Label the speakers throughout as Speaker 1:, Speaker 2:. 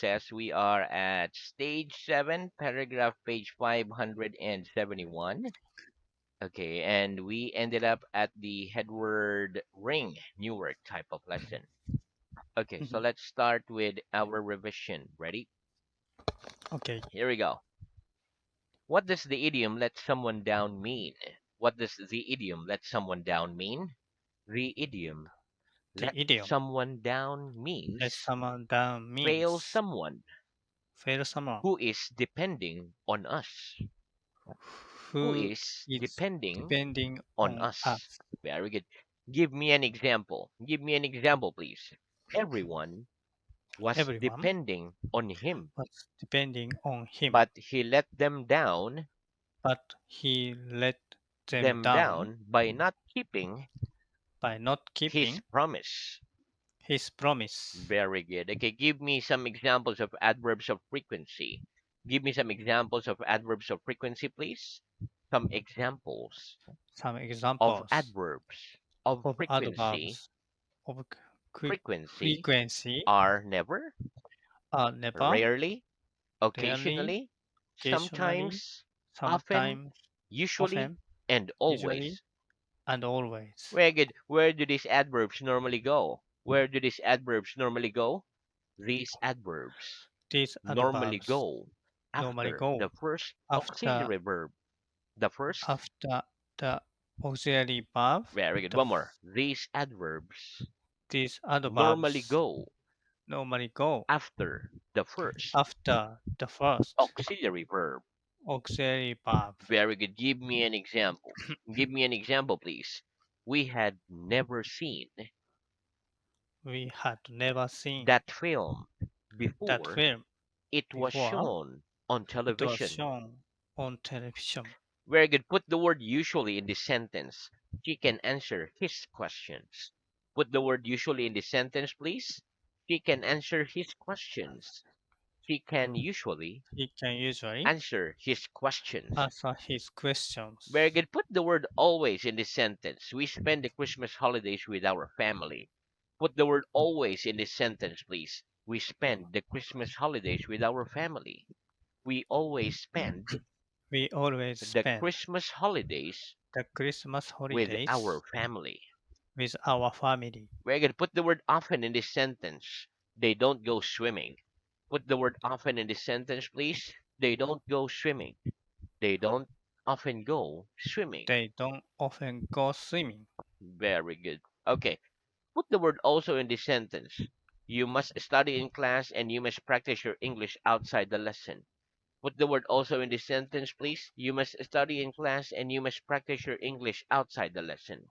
Speaker 1: says we are at stage 7, paragraph page 571. Okay, and we ended up at the headword ring, newer type of lesson. Okay, so
Speaker 2: Mhm.
Speaker 1: let's start with our revision. Ready?
Speaker 2: Okay.
Speaker 1: Here we go. What does the idiom let someone down mean? What does the idiom let someone down mean? The idiom
Speaker 2: The
Speaker 1: let
Speaker 2: idiom
Speaker 1: someone down
Speaker 2: let
Speaker 1: means
Speaker 2: someone down
Speaker 1: fail
Speaker 2: means
Speaker 1: someone
Speaker 2: fail someone
Speaker 1: who is depending on us. Who
Speaker 2: who
Speaker 1: is
Speaker 2: is
Speaker 1: depending
Speaker 2: depending
Speaker 1: on
Speaker 2: on
Speaker 1: us.
Speaker 2: us.
Speaker 1: Very good. Give me an example. Give me an example, please. Everyone was
Speaker 2: Everyone
Speaker 1: depending on him,
Speaker 2: was depending on him,
Speaker 1: but he let
Speaker 2: but he let them
Speaker 1: them
Speaker 2: down
Speaker 1: down by not keeping
Speaker 2: by not
Speaker 1: his
Speaker 2: keeping
Speaker 1: promise.
Speaker 2: his promise.
Speaker 1: Very good. Okay, give me some examples of adverbs of frequency. Give me some examples of adverbs of frequency, please. Some examples
Speaker 2: Some
Speaker 1: of
Speaker 2: examples
Speaker 1: adverbs of
Speaker 2: of
Speaker 1: frequency.
Speaker 2: adverbs of
Speaker 1: Frequency
Speaker 2: frequency
Speaker 1: are never,
Speaker 2: are never,
Speaker 1: rarely,
Speaker 2: rarely,
Speaker 1: occasionally,
Speaker 2: occasionally,
Speaker 1: sometimes, often,
Speaker 2: sometimes,
Speaker 1: usually,
Speaker 2: often,
Speaker 1: and
Speaker 2: usually,
Speaker 1: always.
Speaker 2: and always.
Speaker 1: Very good. Where do these adverbs normally go? Where do these adverbs normally go? These adverbs
Speaker 2: These
Speaker 1: normally
Speaker 2: adverbs
Speaker 1: go
Speaker 2: normally
Speaker 1: after
Speaker 2: go
Speaker 1: the first
Speaker 2: after
Speaker 1: auxiliary verb. The first,
Speaker 2: after the auxiliary verb.
Speaker 1: very good.
Speaker 2: The,
Speaker 1: One more. These adverbs
Speaker 2: these
Speaker 1: normally
Speaker 2: adverbs
Speaker 1: go
Speaker 2: normally go
Speaker 1: after the first
Speaker 2: after the first
Speaker 1: auxiliary verb.
Speaker 2: auxiliary verb.
Speaker 1: Very good. Give me an example. Give me an example, please. We had never seen
Speaker 2: We had never seen
Speaker 1: that film
Speaker 2: that
Speaker 1: before
Speaker 2: film
Speaker 1: it was
Speaker 2: before.
Speaker 1: shown on
Speaker 2: It was
Speaker 1: television.
Speaker 2: shown on television.
Speaker 1: Very good. Put the word usually in this sentence. She can answer his questions. Put the word usually in this sentence, please. She can answer his questions. She can usually
Speaker 2: He can usually
Speaker 1: answer his questions.
Speaker 2: answer his
Speaker 1: Very
Speaker 2: questions.
Speaker 1: good. Put the word always in this sentence. We spend the Christmas holidays with our family. Put the word always in this sentence, please. We spend the Christmas holidays with our family. We always spend
Speaker 2: We always
Speaker 1: the
Speaker 2: spend
Speaker 1: Christmas holidays
Speaker 2: the Christmas
Speaker 1: with our
Speaker 2: holidays
Speaker 1: family.
Speaker 2: with our family.
Speaker 1: We're going to put the word often in this sentence. They don't go swimming. Put the word often in this sentence, please. They don't go swimming. They don't often go swimming.
Speaker 2: They don't often go swimming.
Speaker 1: Very good. Okay. Put the word also in this sentence. You must study in class and you must practice your English outside the lesson. Put the word also in this sentence, please. You must study in class and you must practice your English outside the lesson.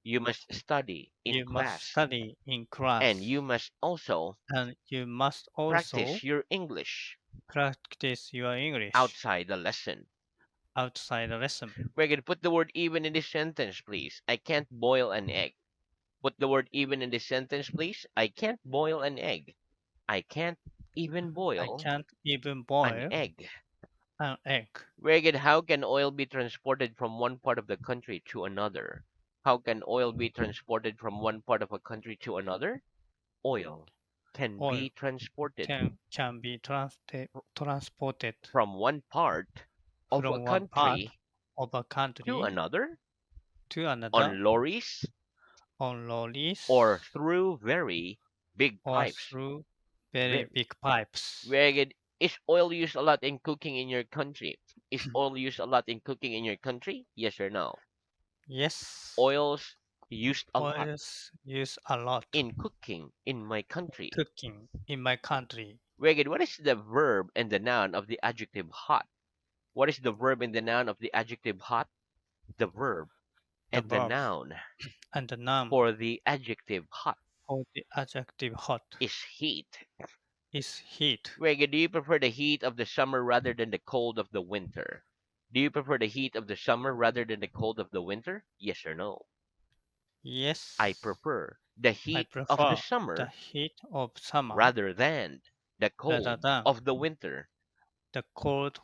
Speaker 1: You must study in
Speaker 2: You must
Speaker 1: class
Speaker 2: study in
Speaker 1: and you
Speaker 2: class,
Speaker 1: must also
Speaker 2: and you must
Speaker 1: practice
Speaker 2: also
Speaker 1: your English
Speaker 2: practice your English
Speaker 1: outside the lesson.
Speaker 2: outside the lesson.
Speaker 1: We're going to put the word even in this sentence, please. I can't boil an egg. Put the word even in this sentence, please. I can't boil an egg. I can't even
Speaker 2: I
Speaker 1: boil
Speaker 2: can't even
Speaker 1: an
Speaker 2: boil
Speaker 1: egg.
Speaker 2: an egg.
Speaker 1: Very good. How can oil be transported from one part of the country to another? How can oil be transported from one part of a country to another? Oil can be
Speaker 2: Oil
Speaker 1: transported
Speaker 2: can be transported
Speaker 1: from one part of a
Speaker 2: from one part
Speaker 1: country
Speaker 2: of a
Speaker 1: to
Speaker 2: country
Speaker 1: another
Speaker 2: to another
Speaker 1: on lorries
Speaker 2: on lorries
Speaker 1: or through very big
Speaker 2: or
Speaker 1: pipes.
Speaker 2: through very
Speaker 1: Very,
Speaker 2: big pipes.
Speaker 1: very good. Is oil used a lot in cooking in your country? Is oil used a lot in cooking in your country? Yes or no?
Speaker 2: Yes,
Speaker 1: Oils used a lot
Speaker 2: oils used a lot
Speaker 1: in cooking in my country.
Speaker 2: cooking in my country.
Speaker 1: Very good. What is the verb and the noun of the adjective hot? What is the verb and the noun of the adjective hot? The verb
Speaker 2: The
Speaker 1: and the
Speaker 2: verb
Speaker 1: noun
Speaker 2: and the noun
Speaker 1: for the adjective hot
Speaker 2: for the adjective hot
Speaker 1: is heat.
Speaker 2: is heat.
Speaker 1: Very good. Do you prefer the heat of the summer rather than the cold of the winter? Do you prefer the heat of the summer rather than the cold of the winter? Yes or no? I
Speaker 2: Yes,
Speaker 1: prefer the
Speaker 2: I
Speaker 1: heat of the
Speaker 2: prefer the
Speaker 1: summer
Speaker 2: heat of summer
Speaker 1: rather than the
Speaker 2: rather
Speaker 1: cold
Speaker 2: than
Speaker 1: of the winter.
Speaker 2: the cold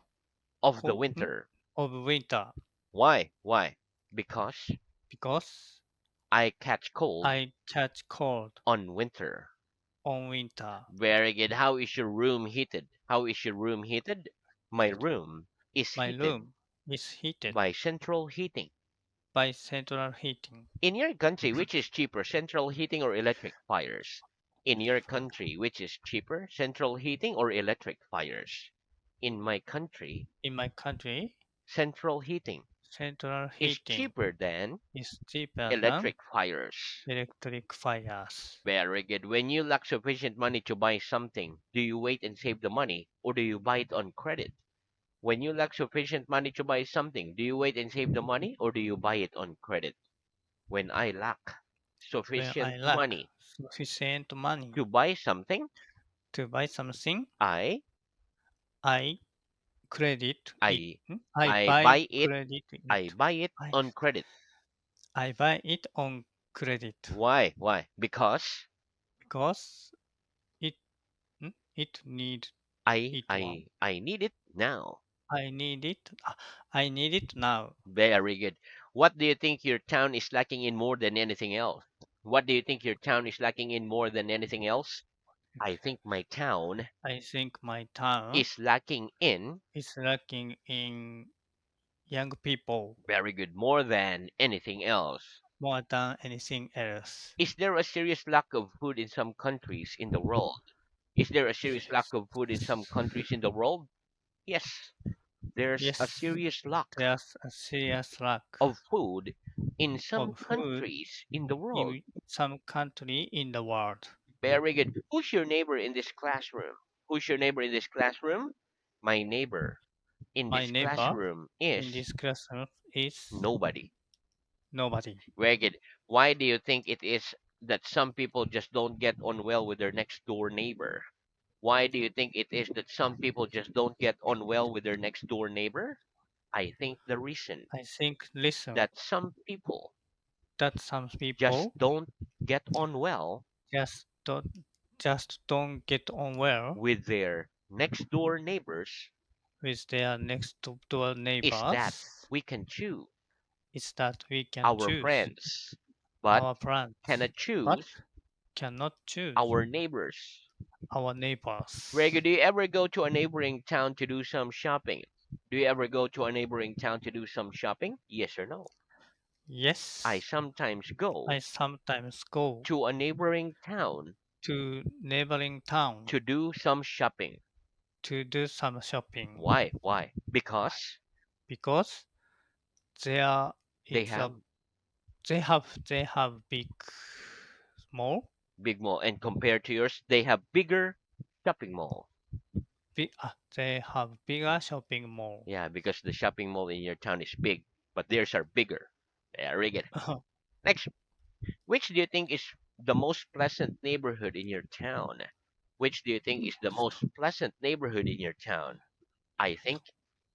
Speaker 1: Of the
Speaker 2: co-
Speaker 1: winter.
Speaker 2: of winter
Speaker 1: Why? Why? Because
Speaker 2: because
Speaker 1: I catch cold
Speaker 2: I catch cold
Speaker 1: on winter.
Speaker 2: on winter.
Speaker 1: Very good. How is your room heated? How is your room heated? My room is
Speaker 2: My
Speaker 1: heated
Speaker 2: room is heated
Speaker 1: by central heating.
Speaker 2: by central heating.
Speaker 1: In your country, which is cheaper, central heating or electric fires? In your country, which is cheaper, central heating or electric fires? In my country,
Speaker 2: In my country,
Speaker 1: central heating
Speaker 2: central
Speaker 1: is
Speaker 2: heating
Speaker 1: cheaper than
Speaker 2: is cheaper than
Speaker 1: electric fires.
Speaker 2: electric fires.
Speaker 1: Very good. When you lack sufficient money to buy something, do you wait and save the money or do you buy it on credit? When you lack sufficient money to buy something, do you wait and save the money or do you buy it on credit? When I lack
Speaker 2: When
Speaker 1: sufficient
Speaker 2: I lack
Speaker 1: money
Speaker 2: sufficient money
Speaker 1: to buy something,
Speaker 2: to buy something,
Speaker 1: I
Speaker 2: I credit it.
Speaker 1: I
Speaker 2: I
Speaker 1: I
Speaker 2: buy
Speaker 1: buy it
Speaker 2: credit
Speaker 1: I
Speaker 2: it.
Speaker 1: buy it
Speaker 2: I
Speaker 1: on credit.
Speaker 2: I buy it on credit
Speaker 1: Why? Why? Because
Speaker 2: because it it need
Speaker 1: I
Speaker 2: it one.
Speaker 1: I I need it now.
Speaker 2: I need it. I need it now.
Speaker 1: Very good. What do you think your town is lacking in more than anything else? What do you think your town is lacking in more than anything else? I think my town
Speaker 2: I think my town
Speaker 1: is lacking in
Speaker 2: is lacking in young people
Speaker 1: very good more than anything else.
Speaker 2: more than anything else.
Speaker 1: Is there a serious lack of food in some countries in the world? Is there a serious lack of food in some countries in the world? Yes, there's a
Speaker 2: Yes,
Speaker 1: serious lack
Speaker 2: there's a serious lack
Speaker 1: of food in some
Speaker 2: of food
Speaker 1: countries in the world.
Speaker 2: in some country in the world.
Speaker 1: Very good. Who's your neighbor in this classroom? Who's your neighbor in this classroom? My neighbor in
Speaker 2: My
Speaker 1: this
Speaker 2: neighbor
Speaker 1: classroom
Speaker 2: in
Speaker 1: is
Speaker 2: this classroom is
Speaker 1: nobody.
Speaker 2: nobody.
Speaker 1: Very good. Why do you think it is that some people just don't get on well with their next door neighbor? Why do you think it is that some people just don't get on well with their next door neighbor? I think the reason
Speaker 2: I think listen
Speaker 1: that some people
Speaker 2: that some
Speaker 1: just
Speaker 2: people
Speaker 1: don't get on well
Speaker 2: just don't just don't get on well
Speaker 1: with their next door neighbors
Speaker 2: with their next door
Speaker 1: is that
Speaker 2: neighbors
Speaker 1: we can choose
Speaker 2: is that we can
Speaker 1: our
Speaker 2: choose
Speaker 1: friends, but
Speaker 2: our friends,
Speaker 1: cannot
Speaker 2: but
Speaker 1: choose
Speaker 2: cannot choose
Speaker 1: our neighbors.
Speaker 2: our neighbors.
Speaker 1: Gregor, do you ever go to a neighboring town to do some shopping? Do you ever go to a neighboring town to do some shopping? Yes or no? I
Speaker 2: Yes,
Speaker 1: sometimes
Speaker 2: I
Speaker 1: go
Speaker 2: sometimes go
Speaker 1: to a neighboring town
Speaker 2: to neighboring town
Speaker 1: to do some shopping.
Speaker 2: to do some shopping.
Speaker 1: Why? Why?
Speaker 2: Why?
Speaker 1: Because
Speaker 2: Because there
Speaker 1: they
Speaker 2: it's a
Speaker 1: have
Speaker 2: they have big mall.
Speaker 1: big mall, and compared to yours, they have bigger shopping mall.
Speaker 2: They have bigger shopping mall.
Speaker 1: Yeah, because the shopping mall in your town is big, but theirs are bigger. Very good. Next, which do you think is the most pleasant neighborhood in your town? Which do you think is the most pleasant neighborhood in your town? I think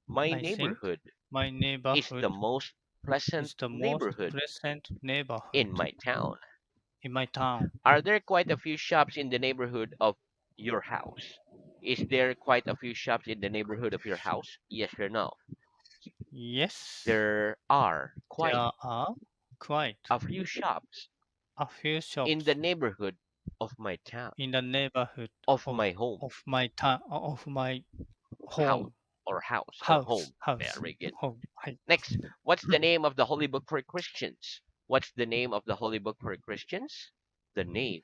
Speaker 1: my
Speaker 2: I think
Speaker 1: neighborhood
Speaker 2: my
Speaker 1: is
Speaker 2: neighborhood
Speaker 1: the most pleasant
Speaker 2: is the most
Speaker 1: neighborhood
Speaker 2: pleasant neighborhood
Speaker 1: in my town.
Speaker 2: in my town.
Speaker 1: Are there quite a few shops in the neighborhood of your house? Is there quite a few shops in the neighborhood of your house? Yes or no?
Speaker 2: Yes,
Speaker 1: There are quite
Speaker 2: there are quite
Speaker 1: a few shops
Speaker 2: a few
Speaker 1: in the
Speaker 2: shops
Speaker 1: neighborhood of my town,
Speaker 2: in the neighborhood
Speaker 1: of
Speaker 2: of
Speaker 1: my home,
Speaker 2: of my town of my
Speaker 1: house,
Speaker 2: home
Speaker 1: or house, or
Speaker 2: house
Speaker 1: home.
Speaker 2: house
Speaker 1: Very good.
Speaker 2: home.
Speaker 1: Next, what's the name of the holy book for Christians? What's the name of the holy book for Christians? The name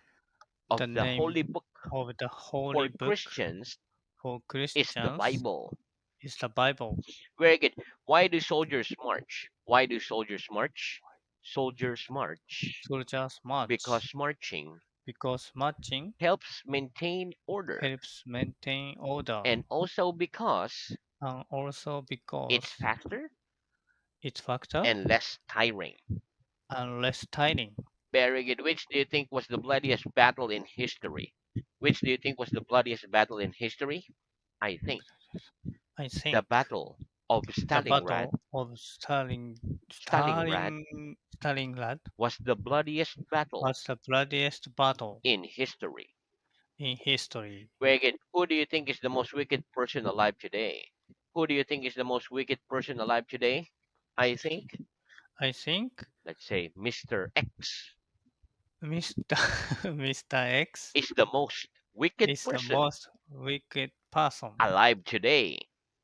Speaker 1: of
Speaker 2: The
Speaker 1: the
Speaker 2: name
Speaker 1: holy book
Speaker 2: of the holy
Speaker 1: for
Speaker 2: book
Speaker 1: Christians
Speaker 2: for
Speaker 1: is the
Speaker 2: Christians
Speaker 1: Bible.
Speaker 2: is the Bible.
Speaker 1: Very good. Why do soldiers march? Why do soldiers march? Soldiers march
Speaker 2: Soldiers march
Speaker 1: because marching
Speaker 2: because marching
Speaker 1: helps maintain order,
Speaker 2: helps maintain order,
Speaker 1: and also because
Speaker 2: and also
Speaker 1: it's
Speaker 2: because
Speaker 1: faster
Speaker 2: it's faster
Speaker 1: and less tiring.
Speaker 2: and less tiring.
Speaker 1: Very good. Which do you think was the bloodiest battle in history? Which do you think was the bloodiest battle in history? I think
Speaker 2: I
Speaker 1: the
Speaker 2: think
Speaker 1: Battle of
Speaker 2: the
Speaker 1: Stalingrad.
Speaker 2: battle of
Speaker 1: Stalingrad
Speaker 2: Stalingrad
Speaker 1: was the bloodiest battle
Speaker 2: was the bloodiest battle
Speaker 1: in history.
Speaker 2: in history.
Speaker 1: Very good. Who do you think is the most wicked person alive today? Who do you think is the most wicked person alive today? I think,
Speaker 2: I think
Speaker 1: let's say, Mr. X.
Speaker 2: Mr. Mr. X
Speaker 1: is the most wicked
Speaker 2: is the
Speaker 1: person
Speaker 2: most wicked person
Speaker 1: alive today.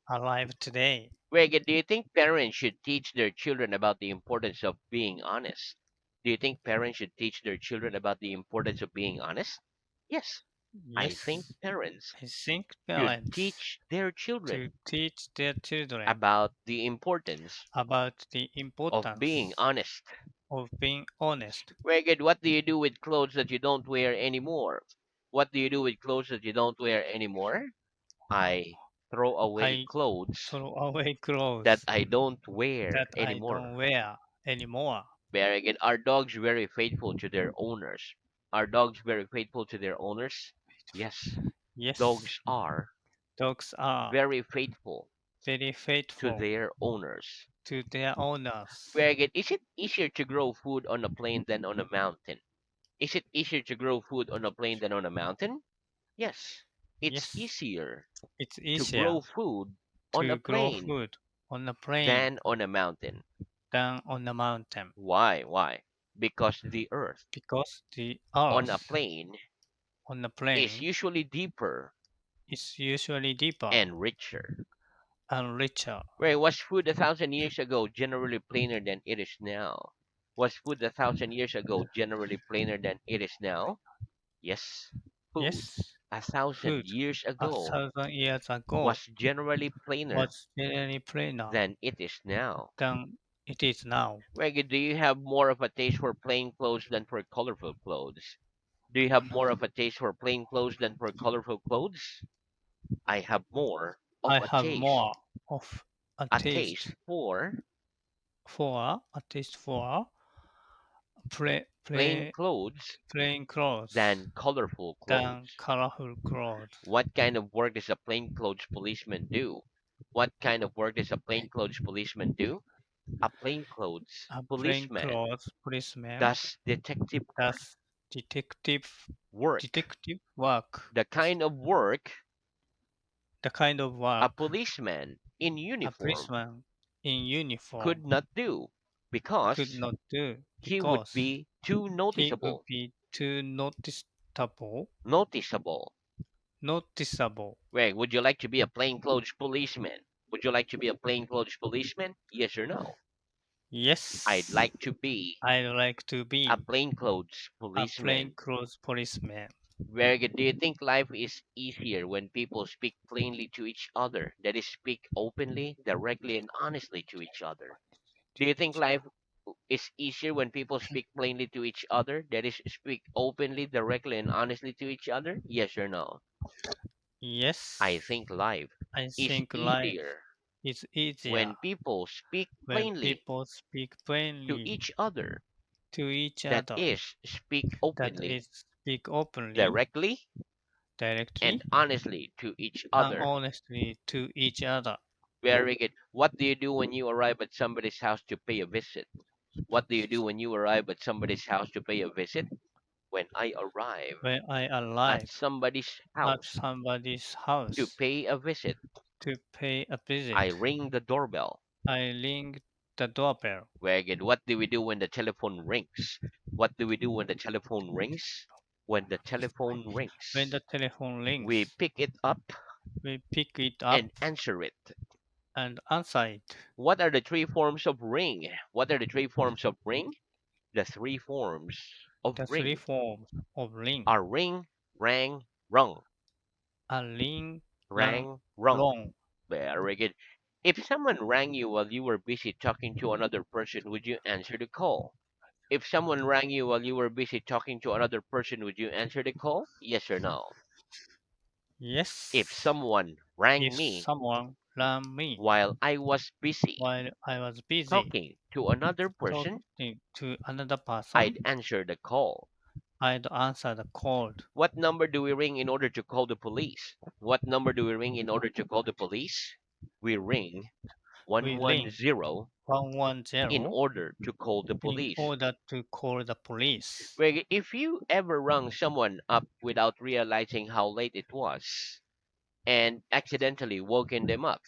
Speaker 2: alive today.
Speaker 1: Reagan, do you think parents should teach their children about the importance of being honest? Do you think parents should teach their children about the importance of being honest? Yes, I think
Speaker 2: Yes,
Speaker 1: parents
Speaker 2: I think
Speaker 1: should
Speaker 2: parents
Speaker 1: teach their
Speaker 2: to
Speaker 1: children
Speaker 2: teach their children
Speaker 1: about the importance
Speaker 2: about the
Speaker 1: of being
Speaker 2: importance
Speaker 1: honest.
Speaker 2: of being honest.
Speaker 1: Reagan, what do you do with clothes that you don't wear anymore? What do you do with clothes that you don't wear anymore? I throw away
Speaker 2: I
Speaker 1: clothes
Speaker 2: throw away
Speaker 1: that
Speaker 2: clothes
Speaker 1: I don't wear
Speaker 2: that I don't
Speaker 1: anymore.
Speaker 2: wear anymore.
Speaker 1: Very good. Are dogs very faithful to their owners? Are dogs very faithful to their owners? Yes,
Speaker 2: Yes,
Speaker 1: dogs are
Speaker 2: dogs are
Speaker 1: very faithful
Speaker 2: very
Speaker 1: to
Speaker 2: faithful
Speaker 1: their owners.
Speaker 2: to their owners.
Speaker 1: Very good. Is it easier to grow food on a plane than on a mountain? Is it easier to grow food on a plane than on a mountain? Yes, it's
Speaker 2: Yes,
Speaker 1: easier
Speaker 2: it's
Speaker 1: to
Speaker 2: easier
Speaker 1: grow food on a
Speaker 2: to grow
Speaker 1: plane
Speaker 2: food on a plane
Speaker 1: than on a mountain.
Speaker 2: than on a mountain
Speaker 1: Why? Why? Because the earth
Speaker 2: because the
Speaker 1: on a
Speaker 2: earth
Speaker 1: plane
Speaker 2: on a
Speaker 1: is
Speaker 2: plane
Speaker 1: usually deeper
Speaker 2: is usually deeper
Speaker 1: and richer.
Speaker 2: and richer.
Speaker 1: Where was food 1,000 years ago generally plainer than it is now? Was food 1,000 years ago generally plainer than it is now? Yes. Food
Speaker 2: Yes,
Speaker 1: a thousand
Speaker 2: food
Speaker 1: years
Speaker 2: a
Speaker 1: ago
Speaker 2: thousand years ago
Speaker 1: was generally plainer
Speaker 2: was generally plainer
Speaker 1: than it is now.
Speaker 2: than it is now.
Speaker 1: Reggie, do you have more of a taste for plain clothes than for colorful clothes? Do you have more of a taste for plain clothes than for colorful clothes? I have more of
Speaker 2: I have more of
Speaker 1: a taste for
Speaker 2: a taste for play,
Speaker 1: plain
Speaker 2: play,
Speaker 1: clothes
Speaker 2: plain clothes
Speaker 1: than colorful
Speaker 2: than
Speaker 1: clothes.
Speaker 2: colorful clothes.
Speaker 1: What kind of work does a plainclothes policeman do? What kind of work does a plainclothes policeman do? A plainclothes
Speaker 2: A plain
Speaker 1: policeman
Speaker 2: clothes policeman
Speaker 1: does detective
Speaker 2: does detective
Speaker 1: work.
Speaker 2: detective work.
Speaker 1: The kind of work
Speaker 2: The kind of
Speaker 1: a
Speaker 2: work
Speaker 1: policeman in
Speaker 2: a
Speaker 1: uniform
Speaker 2: policeman in
Speaker 1: could
Speaker 2: uniform
Speaker 1: not do
Speaker 2: could
Speaker 1: because
Speaker 2: not do
Speaker 1: he would
Speaker 2: because
Speaker 1: be too
Speaker 2: he would
Speaker 1: noticeable.
Speaker 2: be too
Speaker 1: Noticeable.
Speaker 2: noticeable.
Speaker 1: Greg, would you like to be a plainclothes policeman? Would you like to be a plainclothes policeman? Yes or no? I'd
Speaker 2: Yes,
Speaker 1: like to be
Speaker 2: I like to
Speaker 1: a
Speaker 2: be
Speaker 1: plainclothes
Speaker 2: a plain
Speaker 1: policeman.
Speaker 2: clothes policeman.
Speaker 1: Very good. Do you think life is easier when people speak plainly to each other? That is, speak openly, directly, and honestly to each other. Do you think life is easier when people speak plainly to each other? That is, speak openly, directly, and honestly to each other? Yes or no? I
Speaker 2: Yes,
Speaker 1: think life
Speaker 2: I
Speaker 1: is
Speaker 2: think life
Speaker 1: easier
Speaker 2: is easier
Speaker 1: when people speak
Speaker 2: when
Speaker 1: plainly
Speaker 2: people speak
Speaker 1: to
Speaker 2: plainly
Speaker 1: each other.
Speaker 2: to each
Speaker 1: That
Speaker 2: other.
Speaker 1: is, speak
Speaker 2: That
Speaker 1: openly,
Speaker 2: is, speak openly,
Speaker 1: directly, and
Speaker 2: directly,
Speaker 1: honestly to each
Speaker 2: and
Speaker 1: other.
Speaker 2: honestly to each other.
Speaker 1: Very good. What do you do when you arrive at somebody's house to pay a visit? What do you do when you arrive at somebody's house to pay a visit? When I arrive
Speaker 2: When I
Speaker 1: at
Speaker 2: arrive
Speaker 1: somebody's
Speaker 2: at
Speaker 1: house
Speaker 2: somebody's
Speaker 1: to
Speaker 2: house
Speaker 1: pay a visit,
Speaker 2: to pay a
Speaker 1: I
Speaker 2: visit,
Speaker 1: ring the doorbell.
Speaker 2: I ring the doorbell.
Speaker 1: Very good. What do we do when the telephone rings? What do we do when the telephone rings? When the telephone
Speaker 2: When
Speaker 1: rings,
Speaker 2: the telephone
Speaker 1: we
Speaker 2: rings,
Speaker 1: pick it up
Speaker 2: we pick it
Speaker 1: and
Speaker 2: up
Speaker 1: answer it.
Speaker 2: and answer it.
Speaker 1: What are the three forms of ring? What are the three forms of ring? The three forms of
Speaker 2: The three
Speaker 1: ring
Speaker 2: forms of ring
Speaker 1: are ring, rang, rung.
Speaker 2: are ring, rang,
Speaker 1: Rang, rung.
Speaker 2: wrong.
Speaker 1: Very good. If someone rang you while you were busy talking to another person, would you answer the call? If someone rang you while you were busy talking to another person, would you answer the call? Yes or no? If
Speaker 2: Yes,
Speaker 1: someone
Speaker 2: if
Speaker 1: rang me
Speaker 2: someone rang me
Speaker 1: while I was busy
Speaker 2: while I was busy
Speaker 1: talking to another person,
Speaker 2: talking to another person,
Speaker 1: I'd answer the call.
Speaker 2: I'd answer the call.
Speaker 1: What number do we ring in order to call the police? What number do we ring in order to call the police? We ring
Speaker 2: We ring
Speaker 1: 110 in
Speaker 2: 110
Speaker 1: order to call the
Speaker 2: in
Speaker 1: police.
Speaker 2: order to call the police.
Speaker 1: Where if you ever rung someone up without realizing how late it was and accidentally woken them up,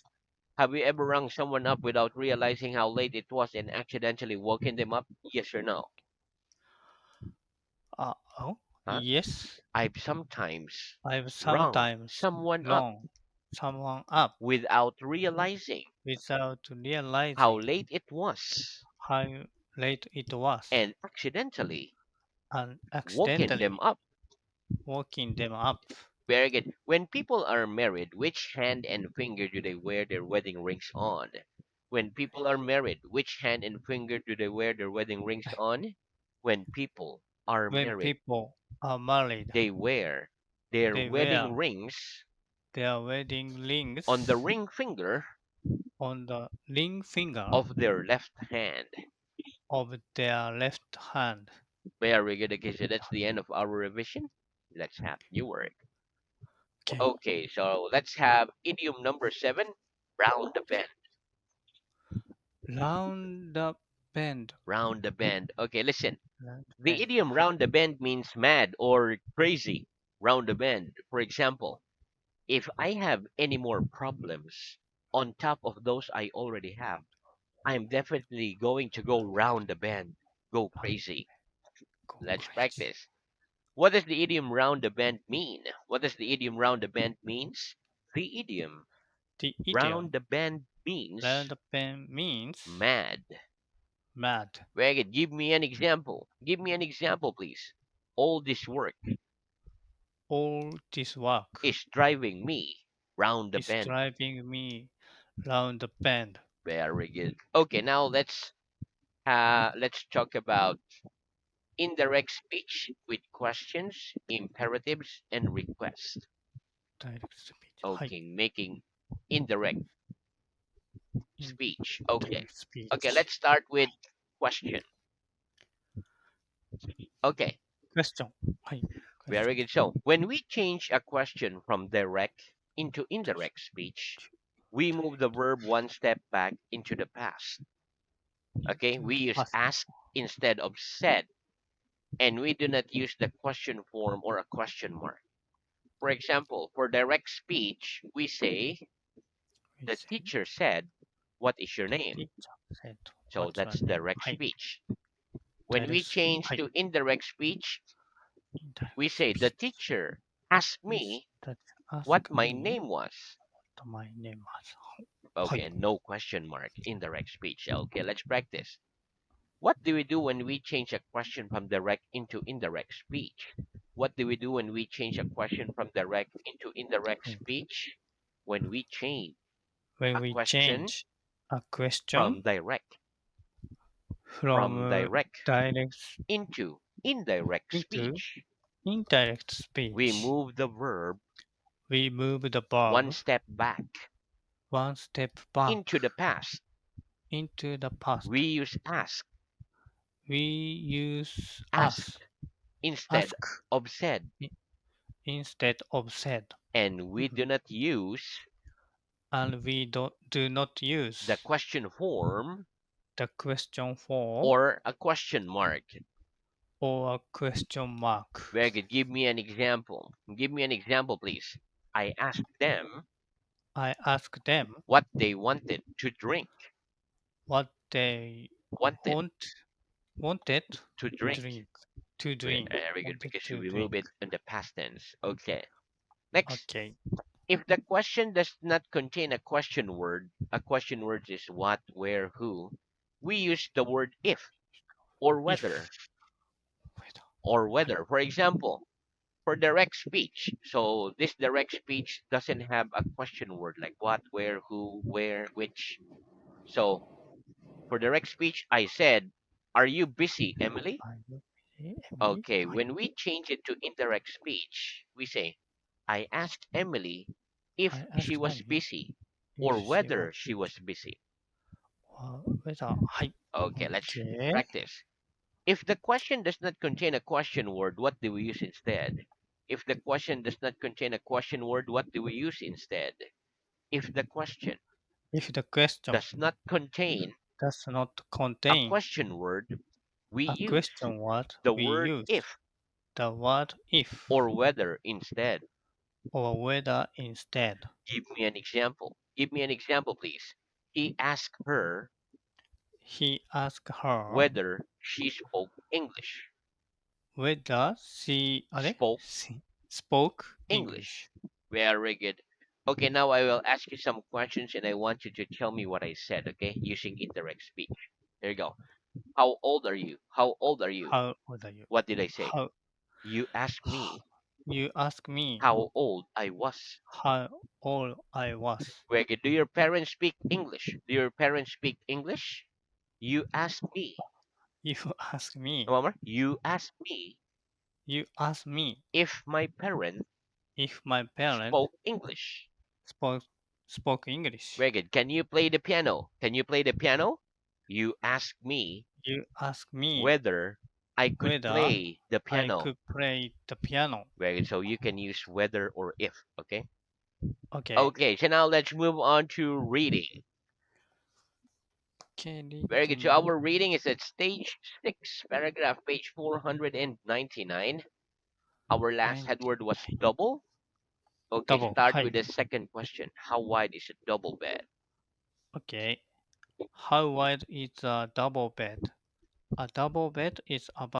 Speaker 1: have you ever rung someone up without realizing how late it was and accidentally woken them up? Yes or no?
Speaker 2: Oh,
Speaker 1: Huh?
Speaker 2: yes.
Speaker 1: I've sometimes
Speaker 2: I've
Speaker 1: rung
Speaker 2: sometimes
Speaker 1: someone up
Speaker 2: long someone up
Speaker 1: without realizing
Speaker 2: without
Speaker 1: how
Speaker 2: realizing
Speaker 1: late it was
Speaker 2: how late it was,
Speaker 1: and accidentally
Speaker 2: and
Speaker 1: woken them
Speaker 2: accidentally
Speaker 1: up.
Speaker 2: waking them up.
Speaker 1: Very good. When people are married, which hand and finger do they wear their wedding rings on? When people are married, which hand and finger do they wear their wedding rings on? When people are
Speaker 2: When
Speaker 1: married,
Speaker 2: people are married,
Speaker 1: they wear their
Speaker 2: they
Speaker 1: wedding
Speaker 2: wear
Speaker 1: rings
Speaker 2: their wedding
Speaker 1: on the
Speaker 2: rings
Speaker 1: ring finger
Speaker 2: on the ring finger
Speaker 1: of their left hand.
Speaker 2: of their left hand.
Speaker 1: Very good. Okay, so that's the end of our revision. Let's have new word.
Speaker 2: Okay.
Speaker 1: Okay, so let's have idiom number seven, round the bend.
Speaker 2: Round the bend.
Speaker 1: Round the bend. Okay, listen.
Speaker 2: Round the
Speaker 1: The
Speaker 2: bend.
Speaker 1: idiom
Speaker 2: Hi.
Speaker 1: round the bend means mad or crazy. Round the bend. For example, if I have any more problems on top of those I already have, I'm definitely going to go round the bend, go
Speaker 2: Hi.
Speaker 1: crazy.
Speaker 2: Go
Speaker 1: Let's
Speaker 2: crazy.
Speaker 1: practice. What does the idiom round the bend mean? What does the idiom round the bend means? The idiom
Speaker 2: The
Speaker 1: round
Speaker 2: idiom
Speaker 1: the bend
Speaker 2: round
Speaker 1: means
Speaker 2: the bend means
Speaker 1: mad.
Speaker 2: mad.
Speaker 1: Very good. Give me an example. Give me an example, please. All this work
Speaker 2: All this work
Speaker 1: is driving me round the
Speaker 2: is
Speaker 1: bend.
Speaker 2: driving me round the bend.
Speaker 1: Very good. Okay, now let's talk about indirect speech with questions, imperatives, and requests.
Speaker 2: Direct speech. Hi.
Speaker 1: Okay, making indirect speech. Okay.
Speaker 2: Indirect
Speaker 1: Okay,
Speaker 2: speech.
Speaker 1: let's start with question. Okay,
Speaker 2: Question. Hi.
Speaker 1: very
Speaker 2: Question.
Speaker 1: good. So, when we change a question from direct into
Speaker 2: Question.
Speaker 1: indirect speech, we move the verb one step back into the past. Okay,
Speaker 2: Into
Speaker 1: we
Speaker 2: the
Speaker 1: use
Speaker 2: past.
Speaker 1: ask instead of said, and we do not use the question form or a question mark. For example, for direct speech, we say,
Speaker 2: We
Speaker 1: the
Speaker 2: say
Speaker 1: teacher said, what is your
Speaker 2: the
Speaker 1: name?
Speaker 2: teacher said,
Speaker 1: So
Speaker 2: "What's your
Speaker 1: that's
Speaker 2: name?"
Speaker 1: direct
Speaker 2: Hi.
Speaker 1: speech. When
Speaker 2: Direct
Speaker 1: we
Speaker 2: speech.
Speaker 1: change
Speaker 2: Hi.
Speaker 1: to indirect speech, we
Speaker 2: Indirect
Speaker 1: say, the
Speaker 2: speech.
Speaker 1: teacher asked
Speaker 2: Is
Speaker 1: me
Speaker 2: that
Speaker 1: what
Speaker 2: ask
Speaker 1: my
Speaker 2: me
Speaker 1: name was.
Speaker 2: what my name was? Hi.
Speaker 1: Okay, no question mark, indirect speech. Okay, let's practice. What do we do when we change a question from direct into indirect speech? What do we do when we change a question from direct into indirect
Speaker 2: When
Speaker 1: speech? When we change
Speaker 2: when
Speaker 1: a
Speaker 2: we
Speaker 1: question
Speaker 2: change a question
Speaker 1: from direct
Speaker 2: from
Speaker 1: from direct
Speaker 2: direct
Speaker 1: into indirect
Speaker 2: into
Speaker 1: speech,
Speaker 2: indirect
Speaker 1: we
Speaker 2: speech,
Speaker 1: move the verb
Speaker 2: we move the
Speaker 1: one
Speaker 2: verb
Speaker 1: step back
Speaker 2: one step back
Speaker 1: into the past.
Speaker 2: into the
Speaker 1: We
Speaker 2: past.
Speaker 1: use ask,
Speaker 2: We use
Speaker 1: asked instead
Speaker 2: ask
Speaker 1: of said,
Speaker 2: i- instead of said.
Speaker 1: and we
Speaker 2: Mhm.
Speaker 1: do not use
Speaker 2: And we do not
Speaker 1: the
Speaker 2: use
Speaker 1: question form
Speaker 2: the question form
Speaker 1: or a question mark.
Speaker 2: or a question mark.
Speaker 1: Very good. Give me an example. Give me an example, please. I asked them
Speaker 2: I ask them
Speaker 1: what they wanted to drink.
Speaker 2: what they
Speaker 1: Wanted
Speaker 2: want wanted
Speaker 1: to drink.
Speaker 2: drink to drink
Speaker 1: Very good,
Speaker 2: wanted
Speaker 1: because
Speaker 2: to
Speaker 1: we move
Speaker 2: drink.
Speaker 1: it in the past tense. Okay. Next,
Speaker 2: Okay.
Speaker 1: if the question does not contain a question word is what, where, who, we use the word if or
Speaker 2: If
Speaker 1: whether
Speaker 2: wait,
Speaker 1: or
Speaker 2: I
Speaker 1: whether. For example, for direct speech. So this direct speech doesn't have a question word like what, where, who, where, which. So for direct speech, I said, are you busy, Emily?
Speaker 2: I will be Emily.
Speaker 1: Okay, when we change it to indirect speech, we say, I asked Emily if
Speaker 2: I
Speaker 1: she
Speaker 2: asked
Speaker 1: was
Speaker 2: Emily
Speaker 1: busy
Speaker 2: if
Speaker 1: or
Speaker 2: she was
Speaker 1: whether she was
Speaker 2: busy.
Speaker 1: busy.
Speaker 2: Whether
Speaker 1: Okay, let's
Speaker 2: okay.
Speaker 1: practice. If the question does not contain a question word, what do we use instead? If the question does not contain a question word, what do we use instead? If the question
Speaker 2: If the question
Speaker 1: does not contain
Speaker 2: does not
Speaker 1: a
Speaker 2: contain
Speaker 1: question word, we
Speaker 2: a
Speaker 1: use
Speaker 2: question word,
Speaker 1: the
Speaker 2: we
Speaker 1: word
Speaker 2: use
Speaker 1: if
Speaker 2: the word if
Speaker 1: or whether instead.
Speaker 2: or whether instead.
Speaker 1: Give me an example. Give me an example, please. He asked her
Speaker 2: He asked her
Speaker 1: whether she spoke English.
Speaker 2: whether she
Speaker 1: spoke
Speaker 2: spoke
Speaker 1: English.
Speaker 2: English.
Speaker 1: Very good. Okay, now I will ask you some questions and I want you to tell me what I said, okay? Using indirect speech. There you go. How old are you? How old are you?
Speaker 2: How old are you?
Speaker 1: What did I say?
Speaker 2: How
Speaker 1: You asked me
Speaker 2: you ask me
Speaker 1: how old I was.
Speaker 2: how old I was.
Speaker 1: Very good. Do your parents speak English? Do your parents speak English? You asked me.
Speaker 2: You ask me.
Speaker 1: One more. You asked me
Speaker 2: You ask me
Speaker 1: if my parents
Speaker 2: if my parent
Speaker 1: spoke English.
Speaker 2: spoke spoke English.
Speaker 1: Very good. Can you play the piano? Can you play the piano? You asked me
Speaker 2: You ask me
Speaker 1: whether I could
Speaker 2: whether
Speaker 1: play the
Speaker 2: I
Speaker 1: piano.
Speaker 2: could play the piano.
Speaker 1: Very good. So you can use whether or if. Okay.
Speaker 2: Okay.
Speaker 1: Okay. So now let's move on to reading.
Speaker 2: Okay,
Speaker 1: Very good. So
Speaker 2: reading.
Speaker 1: our reading is at stage 6, paragraph page 499. Our last headword was
Speaker 2: 99.
Speaker 1: double. Okay,
Speaker 2: Double.
Speaker 1: start with
Speaker 2: はい。
Speaker 1: the second question. How wide is a double bed?
Speaker 2: Okay. How wide is a double bed? A double bed is about